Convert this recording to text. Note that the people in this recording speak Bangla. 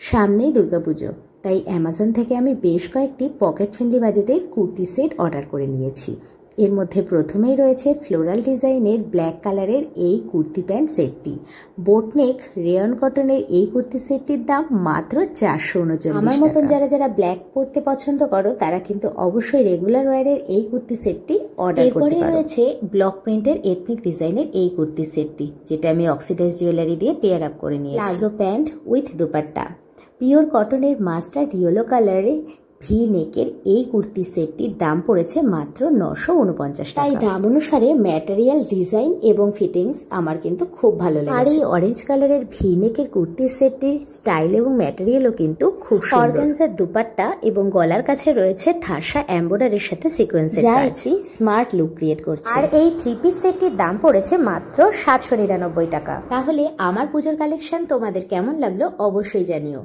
সামনেই দুর্গাপুজো, তাই অ্যামাজন থেকে আমি বেশ কয়েকটি পকেট ফ্রেন্ডলি বাজেটের কুর্তি সেট অর্ডার করে নিয়েছি। এর মধ্যে প্রথমেই রয়েছে ফ্লোরাল ডিজাইনের ব্ল্যাক কালারের এই কুর্তি প্যান্ট সেটটি। বোটনেক রেয়ন কটনের এই কুর্তি সেটটির দাম মাত্র 439 টাকা। আমার মতন যারা ব্ল্যাক পরতে পছন্দ করো তারা কিন্তু অবশ্যই রেগুলার ওয়্যারের এই কুর্তি সেটটি অর্ডার করতে পারো। রয়েছে ব্লক প্রিন্টের এথনিক ডিজাইনের এই কুর্তি সেটটি, যেটা আমি অক্সিডাইজ জুয়েলারি দিয়ে পেয়ার আপ করে নিয়েছি। Palazzo pant with dupatta, pure কটনের মাস্টার্ড ইয়েলো কালারে ভি নেকের এই কুর্তি সেটটির দাম পড়েছে মাত্র 949 টাকা। তাই দাম অনুসারে ম্যাটেরিয়াল, ডিজাইন এবং ফিটিংস আমার কিন্তু খুব ভালো লেগেছে। আর এই অরেঞ্জ কালারের ভি নেকের কুর্তি সেটটির স্টাইল এবং ম্যাটেরিয়ালও কিন্তু খুব সুন্দর। অর্গানজার দুপাট্টা এবং গলার কাছে রয়েছে ঠাসা এমব্রয়ডারির সাথে সিকোয়েন্সের কাজ, যা একটি স্মার্ট লুক ক্রিয়েট করছে। আর এই থ্রি পিস সেটটির দাম পড়েছে মাত্র 799 টাকা। তাহলে আমার পুজোর কালেকশন তোমাদের কেমন লাগলো অবশ্যই জানিও।